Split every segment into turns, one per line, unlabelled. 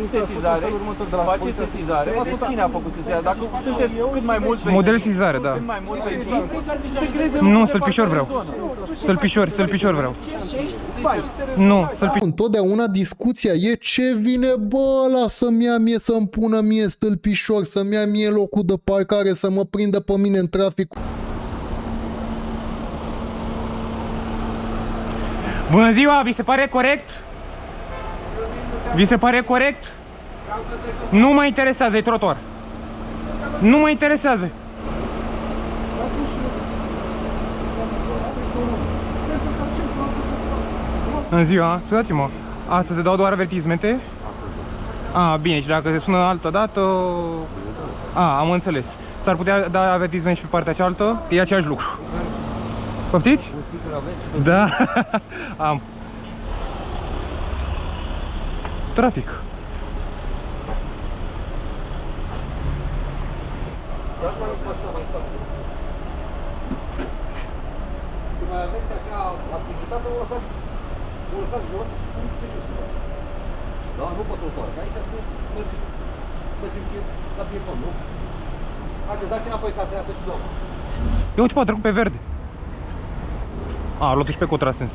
sesizare, faceți sesizare, mă spun cine a făcut sesizare, dacă sunteți cât mai mult vecini,
Model sesizare, da.
cât mai mult vecini, se creeze
Nu, Stâlpișor vreau. Stâlpișor vreau. Nu, Stâlpișor.
Întotdeauna discuția e ce vine, bă, ăla să-mi ia mie, să-mi pună mie Stâlpișor, să-mi ia mie locul de parcare, să mă prindă pe mine în trafic.
Bună ziua, vi se pare corect? Vi se pare corect? Nu mă interesează, e trotuar. Nu mă interesează. Bună ziua, scuzați-mă. Astăzi se dau doar avertismente? Bine, și dacă se sună altă dată... am înțeles. S-ar putea da avertisment și pe partea cealaltă? E același lucru. Poftiți? Da, am. Trafic.
Când mai aveți așa activitate, o lăsați jos, pe jos. Da, nu pe trotuar, că aici să mergem la piepon, nu? Haide, dați înapoi ca să iasă și doamna.
Eu uite, a trecut pe verde. A luat-o și pe contrasens.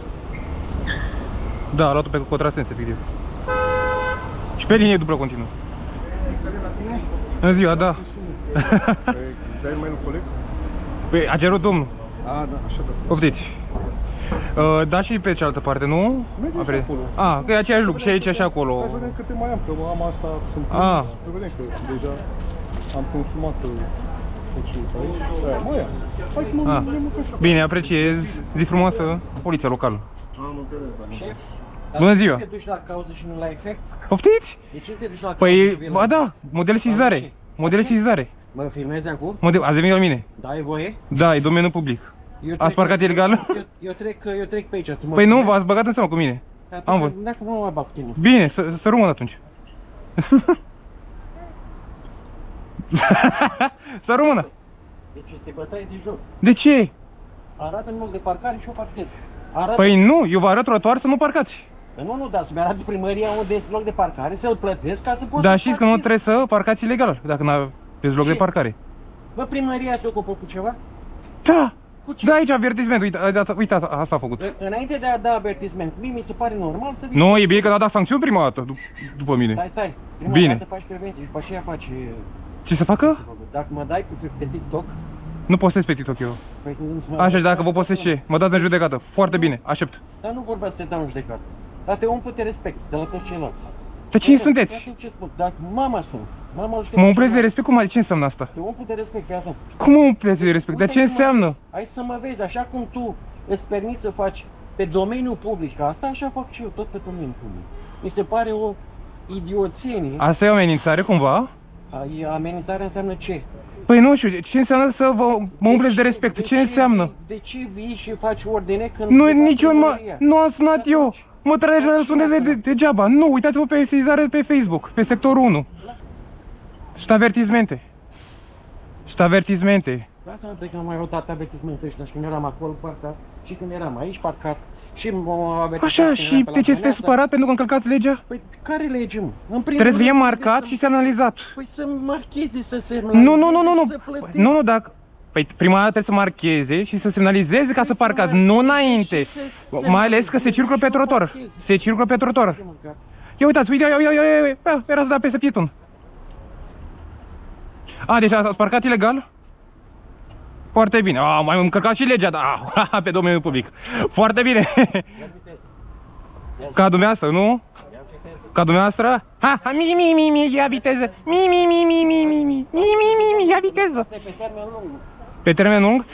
Da, a luat-o pe contrasens, efectiv. Și pe linie dublă continuă. În ziua, da.
Dai mai lui coleg?
Păi, a cerut domnul.
Da, așa da.
Poftiți. Da, și pe cealaltă parte, nu?
Mergem și acolo.
Că e aceeași lucru și aici și acolo.
Hai să vedem câte mai am, că am asta, sunt să vedem că deja am consumat tot ce aici. Aia, mai am. Hai că ne mâncăm și acolo.
Bine, apreciez. Zi frumoasă, poliția locală.
Șef,
Bună ziua.
te duci la cauză și nu la efect?
Poftiți?
De ce nu te duci la cauză
Păi,
și vii la
ba da, model sesizare. Model sesizare.
Mă filmezi acum?
Ați venit la mine?
Da, ai voie?
Da, e domeniul public.
Eu
Ați parcat ilegal?
Eu trec pe aici. Tu mă
Păi nu,
filmezi?
v-ați băgat în seamă cu mine. Am văzut.
Dacă nu mă bag cu tine.
Bine, să rămân atunci. Să rămână.
Deci este bătaie de joc.
De ce?
Arată-mi loc de parcare și eu parchez. Arată...
Păi nu, eu vă arăt trotuar să nu parcați.
Nu, dar să-mi arate primăria unde este loc de parcare, să-l plătesc ca să pot
Dar
să
știți că nu trebuie să parcați ilegal, dacă nu aveți loc
Ce?
de parcare.
Bă, primăria se ocupă cu ceva?
Da!
Cu ce?
Da, aici avertisment, uite, asta a făcut.
Înainte de a da avertisment, mie mi se pare normal să vii.
Nu, e bine că a dat sancțiuni prima dată, după mine.
Stai. Prima
Bine.
dată faci prevenție și după aceea faci...
Ce să facă?
Dacă mă dai pe TikTok...
Nu postez pe TikTok eu.
Păi,
Așa, și dacă vă postez ce? Mă dați în judecată. Foarte bine, aștept.
Dar nu vorba să te dau în judecată. Dar te umplu de respect de la toți ceilalți.
Dar cine sunteți?
Atunci ce spun? Dar mama sunt. Mama
Mă umpleți de respect? Cum? Ce înseamnă asta?
Te umplu de respect, fii atent.
Cum mă umpleți de respect? Dar ce înseamnă?
Hai să mă vezi, așa cum tu îți permiți să faci pe domeniul public asta, așa fac și eu tot pe domeniul public. Mi se pare o idioțenie.
Asta e o amenințare cumva?
Amenințarea înseamnă ce?
Păi nu știu, ce înseamnă să mă umpleți de respect? Ce înseamnă?
De ce vii și faci ordine când...
Nu, nici eu nu am sunat eu. Mă trage la răspunde degeaba. Nu, uitați-vă pe sesizare pe Facebook, pe sectorul 1. Și avertismente.
Lasă-mă plec, am mai dat avertismentul ăștia și când eram acolo partea și când eram aici parcat și m-au avertizat.
Așa, și de ce sunteți supărat pentru că încălcați legea?
Păi care lege, mă? În primul
Trebuie să fie
rând,
marcat și semnalizat.
Păi să marcheze, să semnalizeze, să plătești.
Nu, dacă... Păi prima dată trebuie să marcheze și să semnalizeze ca să parcați, nu înainte. Mai ales că se circulă pe trotuar. Se circulă pe trotuar. Ia uitați, uite, era să da peste pieton. Deci ați parcat ilegal? Foarte bine. Mai încărcat și legea, da, pe domeniul public. Foarte bine. Ca dumneavoastră, nu? Ca dumneavoastră? Ia viteză. Ia viteză.
Pe termen lung.
Pe termen lung?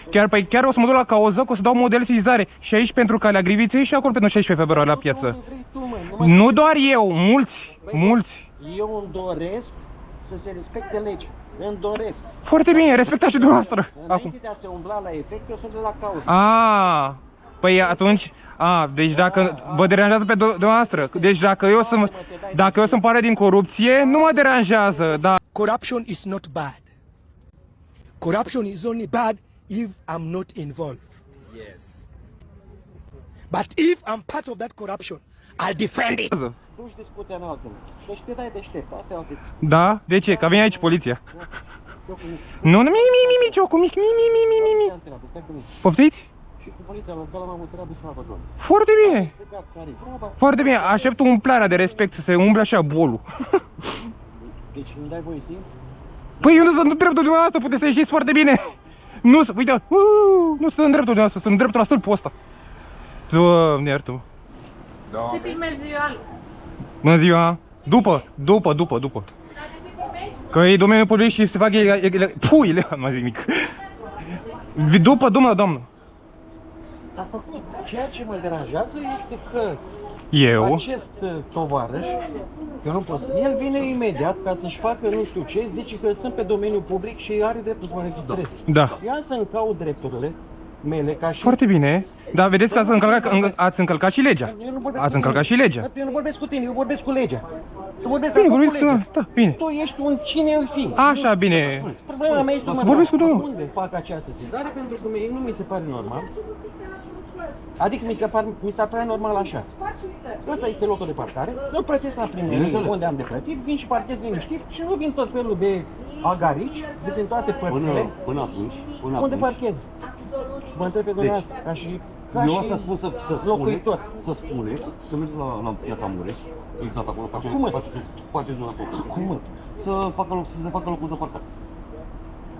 Chiar o să mă duc la cauză, că o să dau model sesizare și aici pentru Calea Griviței și acolo pentru 16 februarie la piață. Nu doar eu, mulți.
Eu îmi doresc să se respecte legea. Îmi doresc.
Foarte bine, respectați și dumneavoastră.
Înainte de a se umbla la efect, eu sunt de la cauză.
Păi atunci, deci dacă vă deranjează pe dumneavoastră, deci dacă eu sunt parte din corupție, nu mă deranjează, da.
Corruption is not bad. Corruption is only bad if I'm not involved. Yes. But if I'm part of that corruption, I'll defend it.
duci discuția în altă. Deci te dai deștept, asta e altă discuție.
Da? De ce? Că vine aici poliția.
Ciocul mic.
Nu, nu, mi, ciocul mic, mi.
Ți-am treabă, stai cu mine.
Poftiți?
Și cu poliția locală m-am întrebat slavă Doamne.
Foarte bine.
Explicat care-i treaba.
Foarte bine. Aștept umplarea de respect să se umble așa bolul.
Deci îmi dai voie să ies?
Păi eu nu sunt în dreptul dumneavoastră, puteți să ieșiți foarte bine. Nu, uite, nu sunt în dreptul dumneavoastră, sunt în dreptul la stâlpul ăsta. Doamne, iartă-mă.
Ce filmezi eu?
Bună ziua. După. Că e domeniul public și se fac pui, ilegal, nu mai zic mic. După, doamnă.
A făcut. Ceea ce mă deranjează este că
Eu?
acest tovarăș, eu nu pot să... El vine imediat ca să-și facă nu știu ce, zice că sunt pe domeniul public și are dreptul să mă registreze.
Da.
Eu am să încaut drepturile mele ca și...
Foarte bine. Dar vedeți că ați încălcat și legea.
Eu nu vorbesc
Ați
cu
încălcat și
tine.
legea.
Eu nu vorbesc cu tine, eu vorbesc cu legea. Tu vorbești
Bine,
acum cu
vorbiți cu
legea.
da, bine.
Tu ești un cine îi fi.
Așa, bine.
Problema mea este
Vorbiți cu domnul.
unde fac această sesizare pentru că mie nu mi se pare normal. Adică mi se pare normal așa. Ăsta este locul de parcare. Eu plătesc la primărie unde am de plătit, vin și parchez liniștit și nu vin tot felul de agarici de prin toate părțile.
Până atunci,
Unde parchez? Mă întreb pe dumneavoastră, ca și
eu asta spun să
locuitor.
spuneți, să mergeți la Piața Mureș, exact acolo, faceți zona acolo.
Cum?
Să se facă locul de parcare.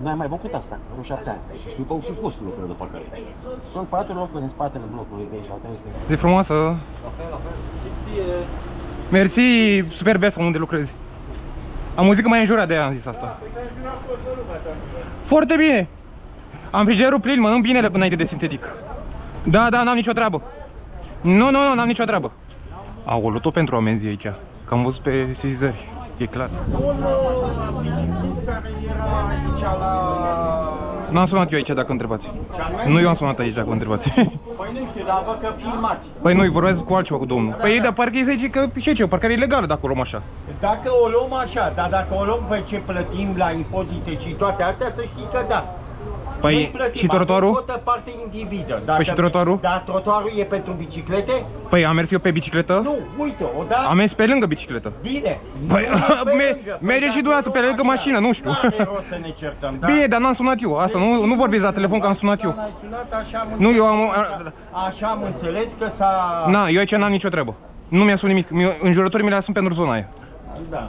Noi am mai făcut asta, vreo 7 ani.
Și știu că au și fost locurile de parcare.
Sunt 4 locuri în spatele blocului de aici, la 300.
E frumoasă.
La fel. Ție...
Mersi, super best unde lucrezi. Am auzit că m-ai înjurat, de aia am zis asta. Foarte bine. Am frigiderul plin, mănânc bine înainte de sintetic. Da, n-am nicio treabă. Nu, n-am nicio treabă. Aoleu, tot pentru amenzi aici. Că am văzut pe sesizări, e clar.
Un biciclist care era aici la...
N-am sunat eu aici dacă întrebați. Nu, eu am sunat aici dacă întrebați.
Păi nu știu, dar văd că filmați.
Păi nu, vorbesc cu altceva cu domnul. Păi de parcă îi zice că și ce, parcă e ilegală dacă o luăm așa.
Dacă o luăm așa, dar dacă o luăm pe ce plătim la impozite și toate astea, să știi că da. Noi
Păi
plătim,
și trotuarul?
avem cotă parte individă. Dacă,
Păi și trotuarul?
Dar trotuarul e pentru biciclete?
Păi am mers eu pe bicicletă?
Nu, uite, o da?
Am mers pe lângă bicicletă.
Bine.
Păi,
Nu e pe lângă.
merge și dumneavoastră pe lângă mașină, nu știu.
N-are rost să ne certăm, da?
Bine, dar n-am sunat eu, asta, nu vorbiți la telefon că am sunat eu.
N-ai sunat, așa am
Nu, eu am...
Așa am înțeles că s-a...
Na, eu aici n-am nicio treabă. Nu mi-a sunat nimic, înjurătorii mi le sunt pentru zona aia.
Da.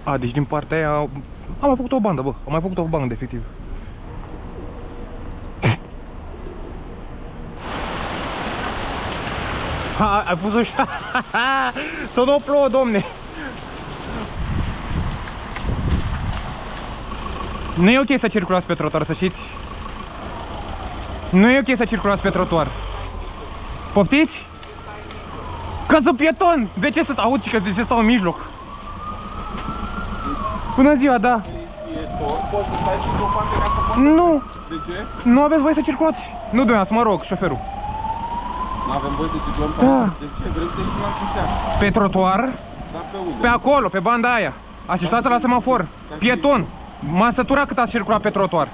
A, deci din partea aia am mai făcut o bandă, bă, am mai făcut o bandă, efectiv. Ha, ai pus-o și... Să nu plouă, domne! Nu e ok să circulați pe trotuar, să știți. Nu e ok să circulați pe trotuar. Poftiți? Că sunt pieton! De ce să stau? Auzi, că de ce stau în mijloc? Bună ziua, da.
Poți să stai și într-o parte ca să poți.
Nu,
De ce?
nu aveți voie să circulați. Nu dumneavoastră, mă rog, șoferul.
Nu avem voie să circulăm pe
Da.
De ce? Vrem să ieșim la șosea.
Pe trotuar,
Dar pe unde?
pe acolo, pe banda aia. Asistați la semafor. Pieton. M-am săturat cât ați circulat pe trotuar.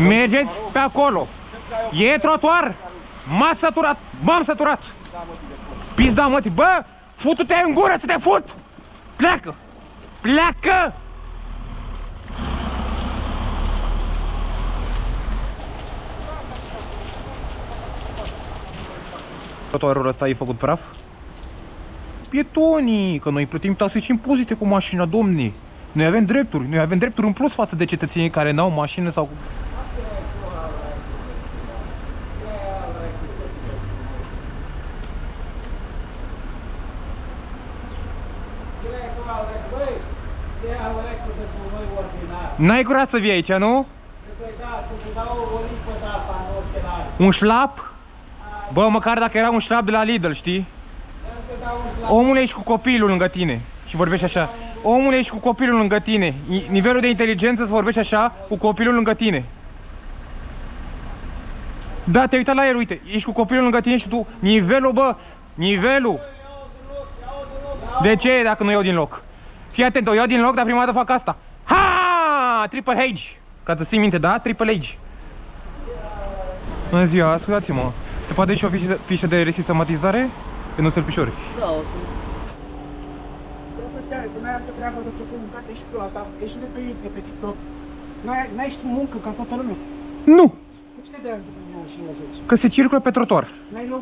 Mergeți pe acolo. E trotuar. M-am săturat. M-am săturat. Pizda, mă, bă, futu-te în gură să te fut. Pleacă. Pleacă. Trotuarul ăsta e făcut praf? Pietonii, că noi plătim taxe și impozite cu mașina, domni. Noi avem drepturi în plus față de cetățenii care n-au mașină sau... N-ai curat să vii aici, nu? Un șlap? Bă, măcar dacă era un șlap de la Lidl, știi? Omul ești cu copilul lângă tine și vorbești așa. Omul ești cu copilul lângă tine. Nivelul de inteligență să vorbești așa cu copilul lângă tine. Da, te-ai uitat la el, uite. Ești cu copilul lângă tine și tu... Nivelul, bă! Nivelul! De ce dacă nu iau din loc? Fii atent, o iau din loc, dar prima dată fac asta. Ha! Triple H! Ca să ții minte, da? Triple H. Bună ziua, scuzați-mă. Se poate și o fișă de resistematizare pentru sălpișori?
Da, o să... N-ai altă treabă de făcut mâncate și tu la ta. Ești de pe YouTube, pe TikTok. N-ai și tu muncă ca toată lumea.
Nu!
Ce te deranjează pe mașină să zici?
Că se circulă pe trotuar.
N-ai loc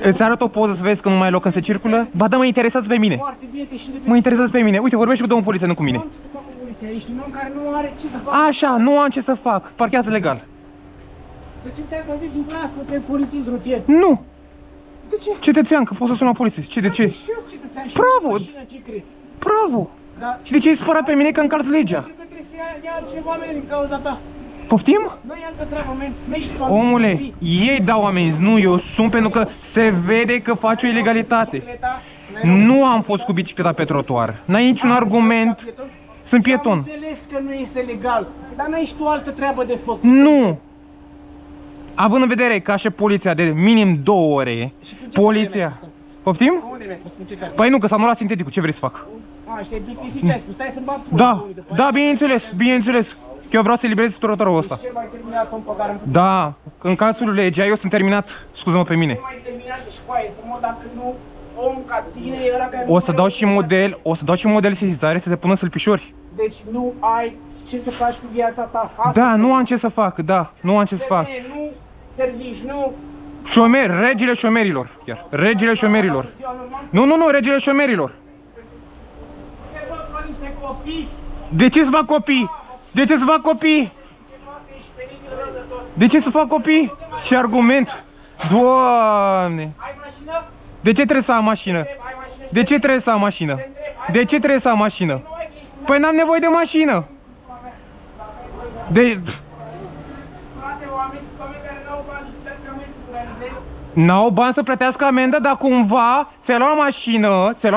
de...
Îți arăt o poză să vezi că nu mai ai loc când se circulă? Ba da, mă interesează pe mine.
Foarte bine, te știu de pe...
Mă interesează pe mine. Uite, vorbești cu domnul poliție, nu cu mine.
Nu am ce să fac cu poliția, ești un om care nu are ce să facă.
Așa, nu am ce să fac. Parchează legal.
De ce te-ai gândit în praful pe polițist rutier?
Nu!
De ce?
Cetățean, că poți să sun la poliție. Ce, de ce?
Și eu sunt cetățean și
Bravo!
mașină, ce crezi?
Bravo!
Da.
Și de ce ai spărat pe mine că încalți legea?
Cred că trebuie să ia altceva, men, din cauza ta.
Poftim?
Nu ai altă treabă, men. N-ești familie.
Omule, ei dau amenzi, nu eu sun pentru că se vede că faci o ilegalitate.
Bicicleta,
Nu am fost cu bicicleta pe trotuar. N-ai niciun argument. Sunt
Am
pieton.
înțeles că nu este legal, dar n-ai și tu altă treabă de făcut.
Nu! Având în vedere că așa poliția de minim 2 ore,
Și tu ce părere mi-ai
poliția...
fost astăzi?
Poftim?
Unde mi-ai fost? În ce treabă?
Păi nu, că s-a anulat sinteticul, ce vrei să fac?
A, și te-ai plictisit ce ai spus? Stai să-mi bag pula
Da,
unii după
da,
aia.
bineînțeles, bineînțeles. Că eu vreau să eliberez trotuarul ăsta.
Cel mai terminat om pe care am putut.
Da, în cazul legea, eu sunt terminat, scuză-mă pe mine.
Cel mai terminat și coaie, să mor dacă nu om ca tine e ăla care...
O să dau și model sesizare să se pună sălpișori.
Deci nu ai ce să faci cu viața ta. Asta
Da, nu am ce să fac, da, nu am ce să fac.
femeie, nu servici, nu...
Șomer, regele șomerilor, chiar, regele șomerilor.
Ziua normală.
Nu, regele șomerilor.
Ce văd la niște copii?
De ce să fac copii? De ce să fac copii?
Ce fac? Ești penibil rău de tot.
De ce să fac copii? Ce argument? Doamne!
Ai mașină?
De ce trebuie să am mașină?
Ai mașină și
De ce trebuie să am mașină? De ce trebuie să am mașină?
nu ai că ești un
Păi n-am nevoie de mașină. De...
frate, oameni sunt oameni care n-au bani să plătească amenzi cu realizezi.
N-au bani să plătească amendă, dar cumva ți-ai luat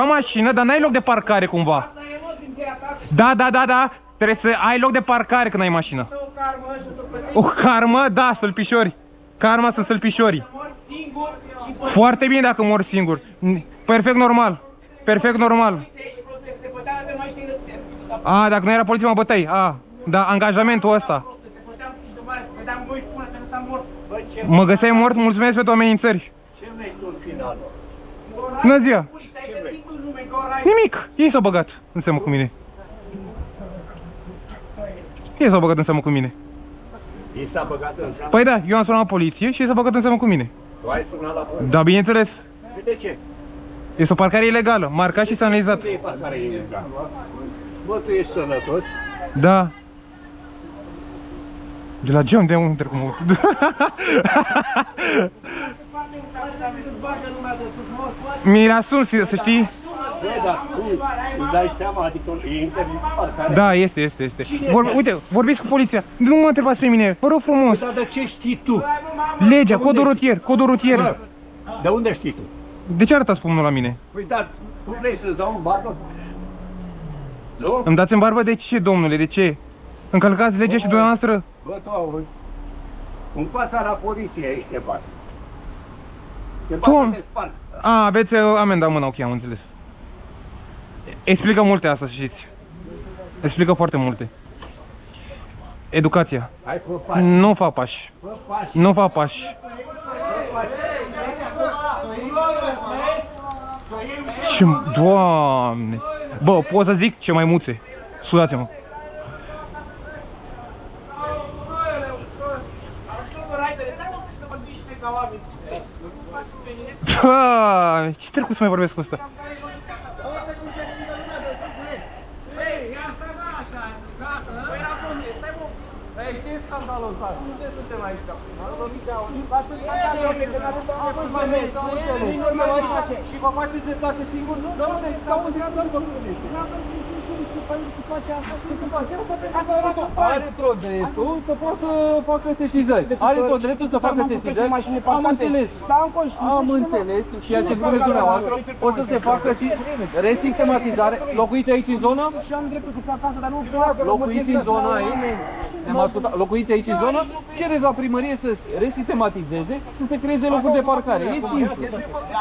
mașină, dar n-ai loc de parcare cumva.
Asta e mult din cheia ta,
Da. Trebuie să ai loc de parcare când ai mașină.
o karmă și o să plătești
O karmă? Da, sălpișori. Karma sunt sălpișorii.
să mori singur și pe
Foarte bine dacă mor singur. Perfect normal. Perfect normal.
poliție și proste, te băteam de mai știi de tine.
A, dacă nu era poliție mă băteai. A, da, angajamentul ăsta.
Te băteam cu de mare, te băteam băi și până te lăsam mort. Băi, ce
Mă găseai mort, mulțumesc pentru amenințări.
vrei tu în final?
Bună ziua.
Ai găsit în lume că ora ai...
Nimic. Ei s-au băgat în seamă cu mine. Ei s-au băgat în seamă cu mine.
Ei s-a băgat în seamă?
Păi da, eu am sunat la poliție și ei s-au băgat în seamă cu mine.
Tu ai sunat la poliție?
Da, bineînțeles.
De ce?
Este o parcare ilegală, marcat și semnalizat.
De parcare ilegală. Bă, tu ești sănătos?
Da. De la geam, de unde cum? Mi-l asum, să știi?
Bă, dar tu îți dai seama, adică e interzis parcarea?
Da, este. Uite, vorbiți cu poliția. Nu mă întrebați pe mine, vă rog frumos.
Dar de ce știi tu?
Legea, codul rutier.
Bă, de unde știi tu?
De ce arătați pumnul la mine?
Păi da, tu vrei să-ți dau un barbă? Nu?
Îmi dați în barbă? De ce, domnule, de ce? Încălcați legea și dumneavoastră?
Bă, tu auzi. În fața la poliție aici te bag. Te bag, te sparg.
A, aveți amenda în mână, ok, am înțeles. Explică multe asta, să știți. Explică foarte multe. Educația.
Hai, fă pași.
Nu fac pași.
Fă pași.
Nu fac pași. Și, Doamne. Bă, pot să zic ce maimuțe. Sudați-mă. Doamne, ce trebuie să mai vorbesc cu ăsta?
Ei, ce e scandalul ăsta? Unde suntem aici? Și vă faceți dreptate singur? Doamne, s-au întrebat are tot dreptul să poată să facă sesizări. Are tot dreptul să facă sesizări. Am înțeles. Am înțeles. Ceea ce spuneți dumneavoastră, o să se facă și resistematizare. Locuiți aici în zonă?
Și am dreptul să fac asta, dar nu
Locuiți în zona aici? Ne-am ascultat. Locuiți aici aici în zonă, cereți la primărie să resitematizeze, să se creeze locuri de parcare. E simplu.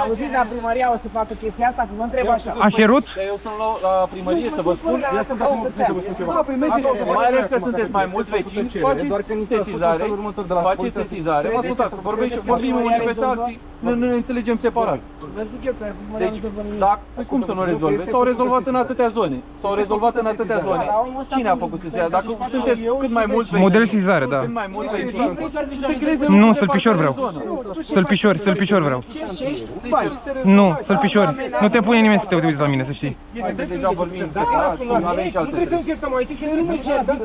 Auziți, la primăria o să facă chestia asta, că vă întreb așa.
A cerut?
Eu sunt la primărie să vă spun. Da, păi mergeți, mai ales că sunteți mai mulți vecini, faceți sesizare, mă ascultați, vorbim unii peste alții, nu ne înțelegem separat.
Vă zic eu că
Deci, da, păi cum să nu rezolve? S-au rezolvat în atâtea zone. Cine a făcut sesizare? Dacă sunteți cât mai mulți vecini,
Model sesizare, da.
cât mai mulți vecini, să creeze
Nu,
locuri de
sălpișor
parcare
vreau.
în zonă.
Sălpișor vreau. Nu, sălpișori. Nu te pune nimeni să te uiți la mine, să știi.
Deja vorbim separat, nu avem și alte
Trebuie să încercăm aici și nu încercăm.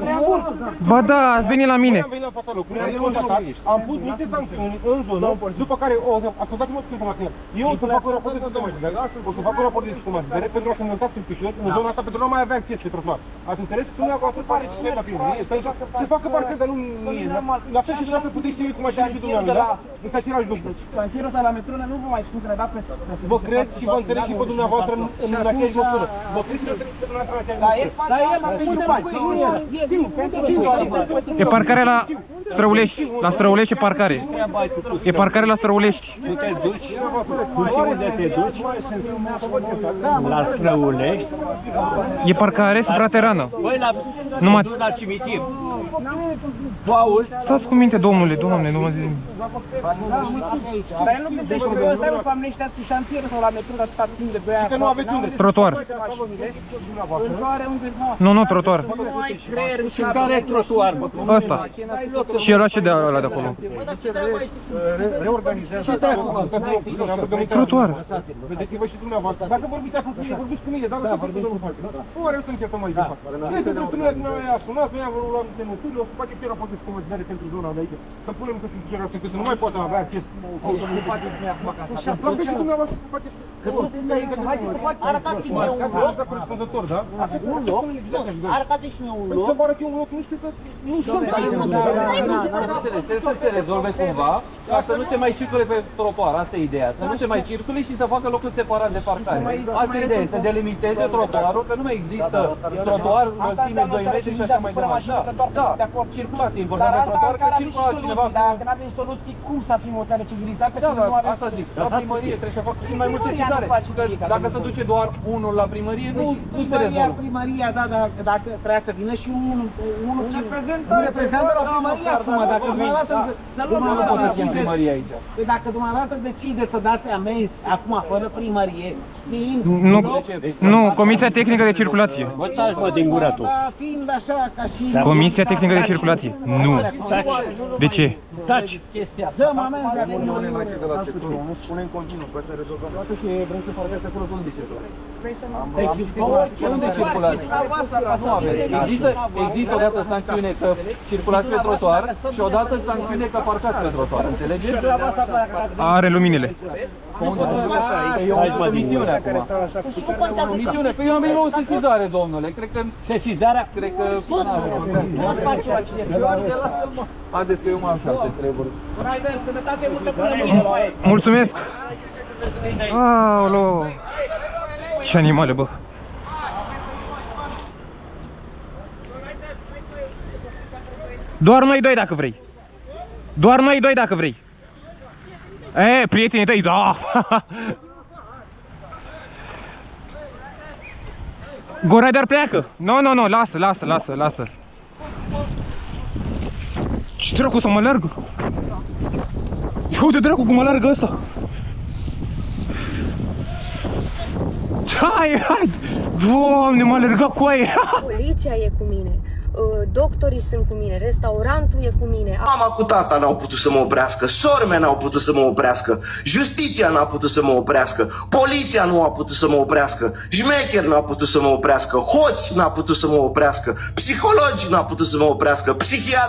Ba da, ați venit la mine.
Am venit la fața locului, am constatat, am pus niște sancțiuni în zonă, după care ascultați-mă cu informația. Eu o să fac un raport de sistematizare, o să fac un raport de sistematizare pentru a semnătați stâlpișori în zona asta, pentru a nu mai avea acces pe trotuar. Ați înțeles? Dumneavoastră pare cine la primărie, să facă parcă, dar nu mie. La fel și dumneavoastră puteți ști cum așa și dumneavoastră, da? Este același lucru.
Șantierul ăsta la metronă nu vă mai spun că ne-a dat pe...
Vă cred și vă înțeleg și pe dumneavoastră în aceeași măsură. Vă cred și vă înțeleg pe dumneavoastră în aceeași măsură.
Dar el la unde mai știu?
E parcarea la Străulești. La Străulești e parcare. E parcare la Străulești.
Tu te duci? Tu știi unde te duci? La Străulești?
E parcare supraterană.
Băi,
Numai...
du la cimitir. Tu auzi?
Stați cu minte, domnule, doamne, nu mă zic.
Dar el nu gândește că ăsta e pe amneștească șantierul sau la metronă atâta timp de 2 ani.
Că nu aveți unde.
Trotuar.
Trotuare unde
Nu, trotuar.
nu ai creier
Și care e trotuar?
Ăsta. Și el ce de ăla de acolo?
Reorganizează.
Trotuar.
Vedeți-vă și dumneavoastră. Dacă vorbiți acum cu mine, vorbiți cu mine, dar lăsați cu domnul Față. Nu are să încercăm mai departe. Este dreptul meu, noi a sunat, noi am vrut la denunțuri, o să facem și raport de sistematizare pentru zona de aici. Să punem să fie ceva, că să nu mai poată avea acces. La fel și dumneavoastră faceți.
Arătați-mi eu un loc.
Corespunzător, da?
Arătați-mi eu un loc.
Să vă arăt eu un loc, nu știu că nu sunt aici.
Trebuie să se rezolve cumva, ca să nu se mai circule pe trotuar, asta e ideea. Să nu se mai circule și să facă locuri separat de parcare. Asta e ideea, să delimiteze trotuarul, că nu mai există trotuar, înălțime 2 metri și așa mai departe. Da, circulație importantă pe trotuar, că circula cineva cu...
Dacă nu avem soluții, cum să fim o țară civilizată?
Da, asta zic, la primărie trebuie să facă și mai multe sesizare. Că dacă se duce doar unul la primărie, nu se rezolvă.
Primăria, da, dacă trebuia să vină și unul ce reprezintă
la primărie acum, dacă dumneavoastră...
Nu pot să țin primărie aici.
Păi dacă dumneavoastră decide să dați amenzi acum, fără primărie, fiind...
Nu, Comisia Tehnică de Circulație.
Bă, taci, mă, din gura tu.
Fiind așa ca și...
Comisia Tehnică de Circulație. Nu. De ce?
Taci.
Dăm amenzi acum.
Nu spune în continuu, că să rezolvăm.
Toată ce vrem să parcați acolo, unde circulați?
Unde
circulați? Nu aveți. Există odată sancțiune că circulați pe trotuar și odată sancțiune că parcați pe trotuar. Înțelegeți?
Are luminile.
E o misiune acum. O misiune. Păi eu am venit la o sesizare, domnule. Cred că...
Sesizarea?
Cred că... Haideți că eu m-am și alte treburi.
Mulțumesc! Aoleu! Ce animale, bă! Doar noi doi dacă vrei. Doar noi doi dacă vrei. Prietenii tăi, da! Goraidar pleacă! Nu, lasă. Ce dracu să mă alergă? Uite dracu cum alergă ăsta! Hai! Doamne, m-a alergat cu aia!
Poliția e cu mine, doctorii sunt cu mine, restaurantul e cu mine.
Mama cu tata n-au putut să mă oprească, sora mea n-au putut să mă oprească, justiția n-a putut să mă oprească, poliția nu a putut să mă oprească, șmecher n-a putut să mă oprească, hoți n-a putut să mă oprească, psihologi n-a putut să mă oprească, psihiatri